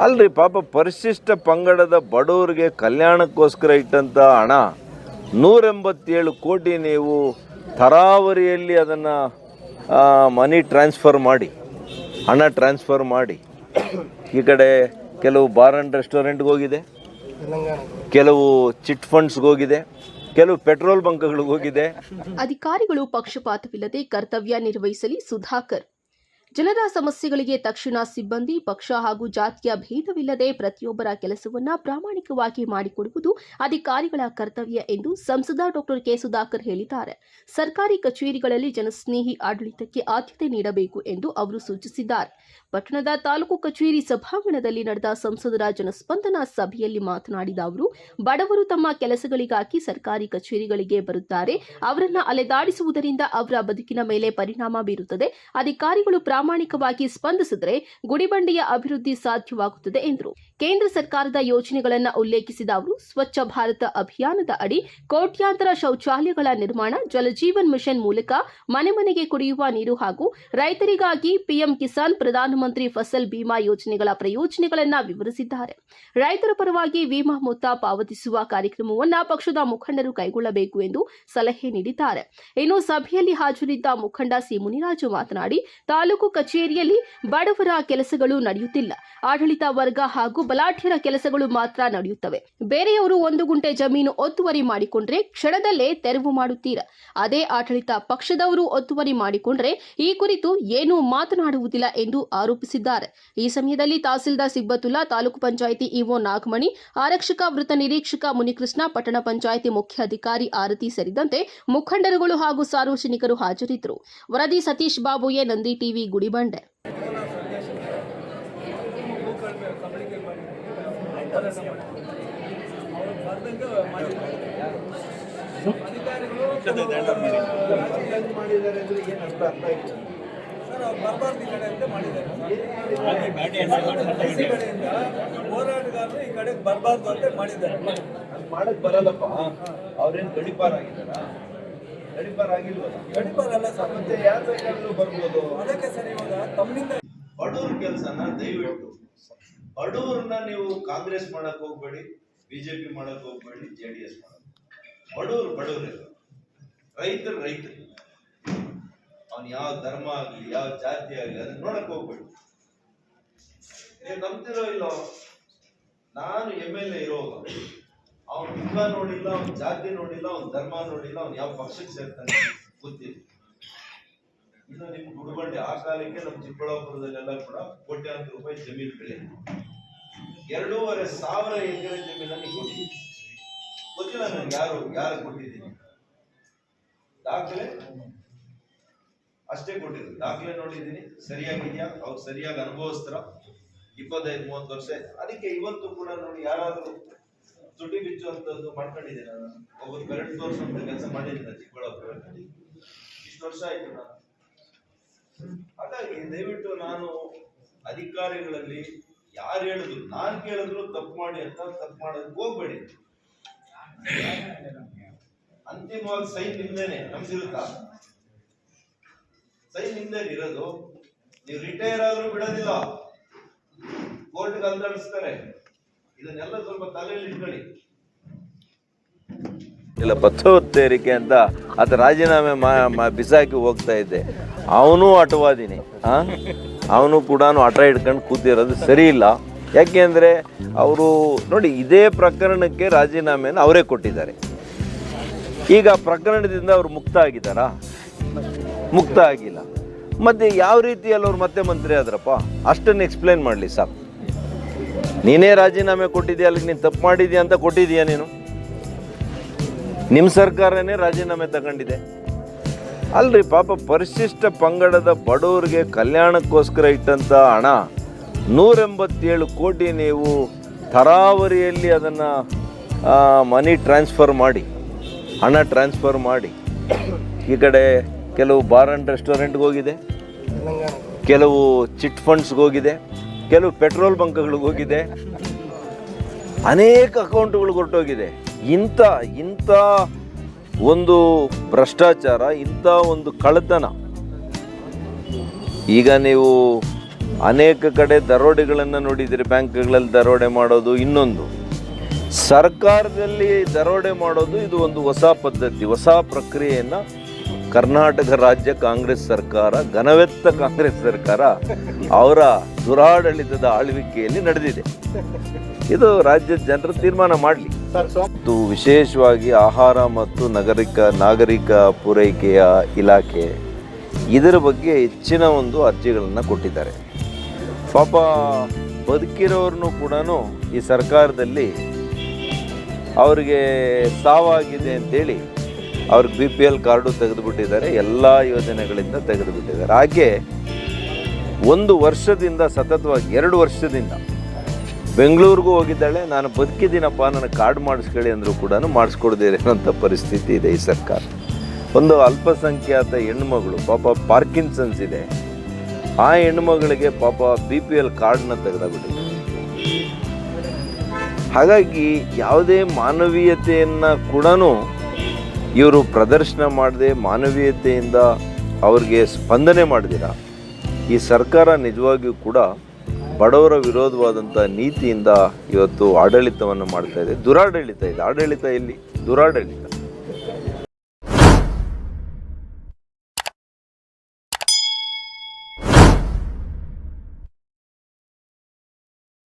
ಅಲ್ರಿ ಪಾಪ ಪರಿಶಿಷ್ಟ ಪಂಗಡದ ಬಡವರಿಗೆ ಕಲ್ಯಾಣಕ್ಕೋಸ್ಕರ ಇಟ್ಟಂಥ ಹಣ 187 ಕೋಟಿ ನೀವು ತರಾವರಿಯಲ್ಲಿ ಅದನ್ನು ಮನಿ ಟ್ರಾನ್ಸ್ಫರ್ ಮಾಡಿ, ಹಣ ಟ್ರಾನ್ಸ್ಫರ್ ಮಾಡಿ, ಈ ಕಡೆ ಕೆಲವು ಬಾರ್ ಆ್ಯಂಡ್ ರೆಸ್ಟೋರೆಂಟ್ಗೆ ಹೋಗಿದೆ, ಕೆಲವು ಚಿಟ್ ಫಂಡ್ಸ್ಗೆ ಹೋಗಿದೆ, ಕೆಲವು ಪೆಟ್ರೋಲ್ ಬಂಕ್ಗಳಿಗೆ ಹೋಗಿದೆ. ಅಧಿಕಾರಿಗಳು ಪಕ್ಷಪಾತವಿಲ್ಲದೆ ಕರ್ತವ್ಯ ನಿರ್ವಹಿಸಲಿ. ಸುಧಾಕರ್. ಜನರ ಸಮಸ್ಯೆಗಳಿಗೆ ತಕ್ಷಣ ಸಿಬ್ಬಂದಿ ಪಕ್ಷ ಹಾಗೂ ಜಾತಿಯ ಭೇದವಿಲ್ಲದೆ ಪ್ರತಿಯೊಬ್ಬರ ಕೆಲಸವನ್ನ ಪ್ರಾಮಾಣಿಕವಾಗಿ ಮಾಡಿಕೊಡುವುದು ಅಧಿಕಾರಿಗಳ ಕರ್ತವ್ಯ ಎಂದು ಸಂಸದ ಡಾಕ್ಟರ್ ಕೆ ಸುಧಾಕರ್ ಹೇಳಿದ್ದಾರೆ. ಸರ್ಕಾರಿ ಕಚೇರಿಗಳಲ್ಲಿ ಜನಸ್ನೇಹಿ ಆಡಳಿತಕ್ಕೆ ಆದ್ಯತೆ ನೀಡಬೇಕು ಎಂದು ಅವರು ಸೂಚಿಸಿದ್ದಾರೆ. ಪಟ್ಟಣದ ತಾಲೂಕು ಕಚೇರಿ ಸಭಾಂಗಣದಲ್ಲಿ ನಡೆದ ಸಂಸದರ ಜನಸ್ಪಂದನ ಸಭೆಯಲ್ಲಿ ಮಾತನಾಡಿದ ಅವರು, ಬಡವರು ತಮ್ಮ ಕೆಲಸಗಳಿಗಾಗಿ ಸರ್ಕಾರಿ ಕಚೇರಿಗಳಿಗೆ ಬರುತ್ತಾರೆ. ಅವರನ್ನ ಅಲೆದಾಡಿಸುವುದರಿಂದ ಅವರ ಬದುಕಿನ ಮೇಲೆ ಪರಿಣಾಮ ಬೀರುತ್ತದೆ. ಅಧಿಕಾರಿಗಳು ಪ್ರಾಮಾಣಿಕವಾಗಿ ಸ್ಪಂದಿಸಿದರೆ ಗುಡಿಬಂಡೆಯ ಅಭಿವೃದ್ಧಿ ಸಾಧ್ಯವಾಗುತ್ತದೆ ಎಂದರು. ಕೇಂದ್ರ ಸರ್ಕಾರದ ಯೋಜನೆಗಳನ್ನು ಉಲ್ಲೇಖಿಸಿದ ಅವರು, ಸ್ವಚ್ಛ ಭಾರತ ಅಭಿಯಾನದ ಅಡಿ ಕೋಟ್ಯಾಂತರ ಶೌಚಾಲಯಗಳ ನಿರ್ಮಾಣ, ಜಲಜೀವನ್ ಮಿಷನ್ ಮೂಲಕ ಮನೆ ಮನೆಗೆ ಕುಡಿಯುವ ನೀರು ಹಾಗೂ ರೈತರಿಗಾಗಿ ಪಿಎಂ ಕಿಸಾನ್ ಪ್ರಧಾನಮಂತ್ರಿ ಫಸಲ್ ಬಿಮಾ ಯೋಜನೆಗಳ ಪ್ರಯೋಜನಗಳನ್ನು ವಿವರಿಸಿದ್ದಾರೆ. ರೈತರ ಪರವಾಗಿ ವಿಮಾ ಮೊತ್ತ ಪಾವತಿಸುವ ಕಾರ್ಯಕ್ರಮವನ್ನು ಪಕ್ಷದ ಮುಖಂಡರು ಕೈಗೊಳ್ಳಬೇಕು ಎಂದು ಸಲಹೆ ನೀಡಿದ್ದಾರೆ. ಇನ್ನು ಸಭೆಯಲ್ಲಿ ಹಾಜರಿದ್ದ ಮುಖಂಡ ಸಿ ಮುನಿರಾಜು ಮಾತನಾಡಿ, ತಾಲೂಕು ಕಚೇರಿಯಲ್ಲಿ ಬಡವರ ಕೆಲಸಗಳು ನಡೆಯುತ್ತಿಲ್ಲ. ಆಡಳಿತ ವರ್ಗ ಹಾಗೂ ಬಲಾಢ್ಯರ ಕೆಲಸಗಳು ಮಾತ್ರ ನಡೆಯುತ್ತವೆ. ಬೇರೆಯವರು 1 ಗುಂಟೆ ಜಮೀನು ಒತ್ತುವರಿ ಮಾಡಿಕೊಂಡ್ರೆ ಕ್ಷಣದಲ್ಲೇ ತೆರವು ಮಾಡುತ್ತೀರಾ. ಅದೇ ಆಡಳಿತ ಪಕ್ಷದವರು ಒತ್ತುವರಿ ಮಾಡಿಕೊಂಡ್ರೆ ಈ ಕುರಿತು ಏನೂ ಮಾತನಾಡುವುದಿಲ್ಲ ಎಂದು ಆರೋಪಿಸಿದ್ದಾರೆ. ಈ ಸಮಯದಲ್ಲಿ ತಹಸೀಲ್ದಾರ್ ಸಿಬ್ಬತುಲ್ಲಾ, ತಾಲೂಕು ಪಂಚಾಯಿತಿ ಇಒ ನಾಗಮಣಿ, ಆರಕ್ಷಕ ವೃತ್ತ ನಿರೀಕ್ಷಕ ಮುನಿಕೃಷ್ಣ, ಪಟ್ಟಣ ಪಂಚಾಯಿತಿ ಮುಖ್ಯ ಅಧಿಕಾರಿ ಆರತಿ ಸೇರಿದಂತೆ ಮುಖಂಡರುಗಳು ಹಾಗೂ ಸಾರ್ವಜನಿಕರು ಹಾಜರಿದ್ದರು. ವರದಿ ಸತೀಶ್ ಬಾಬುಯೆ, ನಂದಿ ಟಿವಿ, ಗುಡಿಬಂಡೆ. ಹೋರಾಟಗಾರರು ಈ ಕಡೆ ಬರಬಾರ್ದು ಅಂತ ಮಾಡಿದ್ದಾರೆ. ಮಾಡಕ್ ಬರಲ್ಲಪ್ಪ. ಅವ್ರೇನು ಗಡಿಪಾರ ಆಗಿದಾರ? ಗಡಿಪಾರ ಆಗಿಲ್ವಲ್ಲ? ಗಡಿಪಾರ ಅಲ್ಲ ಸರ್, ಮತ್ತೆ ಯಾರು ಬೇಕಾದ್ರೂ ಬರ್ಬೋದು. ಅದಕ್ಕೆ ಸರ್ ಇವಾಗ ತಮ್ಮಿಂದ ಬಡವ್ರ ಕೆಲಸನ ದಯವಿಟ್ಟು ಬಡವ್ರನ್ನ ನೀವು ಕಾಂಗ್ರೆಸ್ ಮಾಡಕ್ ಹೋಗ್ಬೇಡಿ, ಬಿಜೆಪಿ ಮಾಡಕ್ ಹೋಗ್ಬೇಡಿ, JDS ಮಾಡಕ್. ಬಡವ್ರು ರೈತರು ಅವ್ನು ಯಾವ ಧರ್ಮ ಆಗ್ಲಿ, ಯಾವ ಜಾತಿ ಆಗ್ಲಿ ಅದನ್ನ ನೋಡಕ್ ಹೋಗ್ಬೇಡಿ. ನೀವು ನಂಬ್ತಿರೋ ಇಲ್ಲೋ, ನಾನು MLA ಇರೋವಾಗ ಅವನ ಮುಖ ನೋಡಿಲ್ಲ, ಅವನ ಜಾತಿ ನೋಡಿಲ್ಲ, ಅವನ ಧರ್ಮ ನೋಡಿಲ್ಲ, ಅವ್ನು ಯಾವ ಪಕ್ಷಕ್ಕೆ ಸೇರ್ತಾನೆ ಗೊತ್ತಿಲ್ಲ. ಇನ್ನು ನಿಮ್ ಗುಡಿಬಂಡೆ ಆ ಕಾಲಕ್ಕೆ ನಮ್ಮ ಚಿಕ್ಕಬಳ್ಳಾಪುರದಲ್ಲೆಲ್ಲ ಕೂಡ ಕೋಟ್ಯಾಂತರ ರೂಪಾಯಿ ಜಮೀನು ಬೆಳೆ, 2,500 ಎಕರೆ ಜಮೀನನ್ನು ಕೊಟ್ಟಿದ್ದೀನಿ. ಗೊತ್ತಿಲ್ಲ ನನಗೆ ಯಾರು ಕೊಟ್ಟಿದ್ದೀನಿ. ದಾಖಲೆ ಅಷ್ಟೇ ಕೊಟ್ಟಿದ್ರು, ದಾಖಲೆ ನೋಡಿದ್ದೀನಿ. ಸರಿಯಾಗಿದ್ಯಾ? ಅವ್ರು ಸರಿಯಾಗಿ ಅನುಭವಿಸ್ತಾರ? 25-30 ವರ್ಷ. ಅದಕ್ಕೆ ಇವತ್ತು ಕೂಡ ನೋಡಿ ಯಾರಾದ್ರೂ ತುಟಿ ಬಿಚ್ಚುವಂತದ್ದು ಮಾಡ್ಕೊಂಡಿದ್ದೀನಿ. ನಾನು ಒಬ್ಬರು ಕರೆಂಟ್ ತೋರಿಸುವಂತ ಕೆಲಸ ಮಾಡಿದ್ದೀನಿ ಚಿಕ್ಕಬಳ್ಳಾಪುರದಲ್ಲಿ. ಇಷ್ಟು ವರ್ಷ ಆಯ್ತು ನಾನು. ಹಾಗಾಗಿ ದಯವಿಟ್ಟು ನಾನು ಅಧಿಕಾರಿಗಳಲ್ಲಿ ಯಾರು ಹೇಳಿದ್ರು, ನಾನ್ ಕೇಳಿದ್ರು ತಪ್ಪು ಮಾಡಿ ಅಂತ ತಪ್ಪು ಮಾಡೋದಕ್ಕೆ ಹೋಗ್ಬೇಡಿ. ಅಂತಿಮವಾಗಿ ಸೈನ್ ನಿಮ್ದೇನೆ, ನಮ್ದಿರುತ್ತಾ? ಸೈನ್ ನಿಮ್ದೇನೆ ಇರೋದು. ನೀವು ರಿಟೈರ್ ಆದ್ರೂ ಬಿಡೋದಿಲ್ಲ, ಕೋರ್ಟ್ಗೆ ಅಲ್ದಾಡಿಸ್ತಾರೆ. ಇದನ್ನೆಲ್ಲ ಸ್ವಲ್ಪ ತಲೆಯಲ್ಲಿ ಇಟ್ಕೊಳ್ಳಿ. ಇಲ್ಲ ಪಥೋತ್ತೇರಿಕೆ ಅಂತ ಆತ ರಾಜೀನಾಮೆ ಬಿಸಾಕಿ ಹೋಗ್ತಾ ಇದ್ದೆ. ಅವನು ಅಟವಾದಿನಿ, ಅವನು ಕೂಡ ಹಠ ಹಿಡ್ಕೊಂಡು ಕೂತಿರೋದು ಸರಿ ಇಲ್ಲ. ಯಾಕೆಂದರೆ ಅವರು ನೋಡಿ, ಇದೇ ಪ್ರಕರಣಕ್ಕೆ ರಾಜೀನಾಮೆಯನ್ನು ಅವರೇ ಕೊಟ್ಟಿದ್ದಾರೆ. ಈಗ ಪ್ರಕರಣದಿಂದ ಅವರು ಮುಕ್ತ ಆಗಿದ್ದಾರಾ? ಮುಕ್ತ ಆಗಿಲ್ಲ. ಮತ್ತೆ ಯಾವ ರೀತಿಯಲ್ಲಿ ಅವ್ರು ಮತ್ತೆ ಮಂತ್ರಿ ಆದ್ರಪ್ಪ? ಅಷ್ಟನ್ನು ಎಕ್ಸ್ಪ್ಲೇನ್ ಮಾಡಲಿ ಸಾಕು. ನೀನೇ ರಾಜೀನಾಮೆ ಕೊಟ್ಟಿದ್ಯಾ, ಅಲ್ಲಿಗೆ ನೀನು ತಪ್ಪು ಮಾಡಿದ್ಯಾ ಅಂತ ಕೊಟ್ಟಿದ್ಯಾ ನೀನು? ನಿಮ್ಮ ಸರ್ಕಾರನೇ ರಾಜೀನಾಮೆ ತಗೊಂಡಿದೆ ಅಲ್ರಿ. ಪಾಪ ಪರಿಶಿಷ್ಟ ಪಂಗಡದ ಬಡವರಿಗೆ ಕಲ್ಯಾಣಕ್ಕೋಸ್ಕರ ಇಟ್ಟಂಥ ಹಣ 187 ಕೋಟಿ ನೀವು ತರಾವರಿಯಲ್ಲಿ ಅದನ್ನು ಮನಿ ಟ್ರಾನ್ಸ್ಫರ್ ಮಾಡಿ, ಹಣ ಟ್ರಾನ್ಸ್ಫರ್ ಮಾಡಿ, ಈ ಕಡೆ ಕೆಲವು ಬಾರ್ ಆ್ಯಂಡ್ ರೆಸ್ಟೋರೆಂಟ್ಗೆ ಹೋಗಿದೆ, ಕೆಲವು ಚಿಟ್ ಫಂಡ್ಸ್ಗೆ ಹೋಗಿದೆ, ಕೆಲವು ಪೆಟ್ರೋಲ್ ಬಂಕ್ಗಳಿಗೆ ಹೋಗಿದೆ, ಅನೇಕ ಅಕೌಂಟ್ಗಳು ಹೊರಟೋಗಿದೆ. ಇಂಥ ಒಂದು ಭ್ರಷ್ಟಾಚಾರ, ಇಂಥ ಒಂದು ಕಳ್ಳತನ. ಈಗ ನೀವು ಅನೇಕ ಕಡೆ ದರೋಡೆಗಳನ್ನು ನೋಡಿದರೆ ಬ್ಯಾಂಕ್ಗಳಲ್ಲಿ ದರೋಡೆ ಮಾಡೋದು ಇನ್ನೊಂದು. ಸರ್ಕಾರದಲ್ಲಿ ದರೋಡೆ ಮಾಡೋದು ಇದು ಒಂದು ಹೊಸ ಪದ್ಧತಿ, ಹೊಸ ಪ್ರಕ್ರಿಯೆಯನ್ನು ಕರ್ನಾಟಕ ರಾಜ್ಯ ಕಾಂಗ್ರೆಸ್ ಸರ್ಕಾರ, ಘನವೆತ್ತ ಕಾಂಗ್ರೆಸ್ ಸರ್ಕಾರ ಅವರ ದುರಾಡಳಿತದ ಆಳ್ವಿಕೆಯಲ್ಲಿ ನಡೆದಿದೆ. ಇದು ರಾಜ್ಯದ ಜನರು ತೀರ್ಮಾನ ಮಾಡಲಿ. ಇದು ವಿಶೇಷವಾಗಿ ಆಹಾರ ಮತ್ತು ನಾಗರಿಕ ಪೂರೈಕೆಯ ಇಲಾಖೆ ಇದರ ಬಗ್ಗೆ ಹೆಚ್ಚಿನ ಒಂದು ಅರ್ಜಿಗಳನ್ನು ಕೊಟ್ಟಿದ್ದಾರೆ. ಪಾಪ ಬದುಕಿರೋರ್ನು ಕೂಡ ಈ ಸರ್ಕಾರದಲ್ಲಿ ಅವರಿಗೆ ಸಾವಾಗಿದೆ ಅಂತೇಳಿ ಅವ್ರಿಗೆ BPL ಕಾರ್ಡು ತೆಗೆದುಬಿಟ್ಟಿದ್ದಾರೆ, ಎಲ್ಲ ಯೋಜನೆಗಳಿಂದ ತೆಗೆದುಬಿಟ್ಟಿದ್ದಾರೆ. ಹಾಗೆ ಒಂದು ವರ್ಷದಿಂದ ಸತತವಾಗಿ 2 ವರ್ಷದಿಂದ ಬೆಂಗಳೂರಿಗೂ ಹೋಗಿದ್ದಾಳೆ, ನಾನು ಬದುಕಿದ್ದೀನಪ್ಪ ನನಗೆ ಕಾರ್ಡ್ ಮಾಡಿಸ್ಕೊಳ್ಳಿ ಅಂದರೂ ಕೂಡ ಮಾಡಿಸ್ಕೊಡ್ದಿರೋ ಅಂಥ ಪರಿಸ್ಥಿತಿ ಇದೆ ಈ ಸರ್ಕಾರ. ಒಂದು ಅಲ್ಪಸಂಖ್ಯಾತ ಹೆಣ್ಮಗಳು ಪಾಪ ಪಾರ್ಕಿನ್ಸನ್ಸ್ ಇದೆ, ಆ ಹೆಣ್ಮಗಳಿಗೆ ಪಾಪ BPL ಕಾರ್ಡ್ನ ತೆಗೆದುಬಿಟ್ಟಿದೆ. ಹಾಗಾಗಿ ಯಾವುದೇ ಮಾನವೀಯತೆಯನ್ನು ಕೂಡ ಇವರು ಪ್ರದರ್ಶನ ಮಾಡದೆ, ಮಾನವೀಯತೆಯಿಂದ ಅವ್ರಿಗೆ ಸ್ಪಂದನೆ ಮಾಡಿದಿರ ಈ ಸರ್ಕಾರ ನಿಜವಾಗಿಯೂ ಕೂಡ ಬಡವರ ವಿರೋಧವಾದಂಥ ನೀತಿಯಿಂದ ಇವತ್ತು ಆಡಳಿತವನ್ನು ಮಾಡ್ತಾ ಇದೆ. ದುರಾಡಳಿತ ಇದೆ, ಆಡಳಿತ ಎಲ್ಲಿ? ದುರಾಡಳಿತ.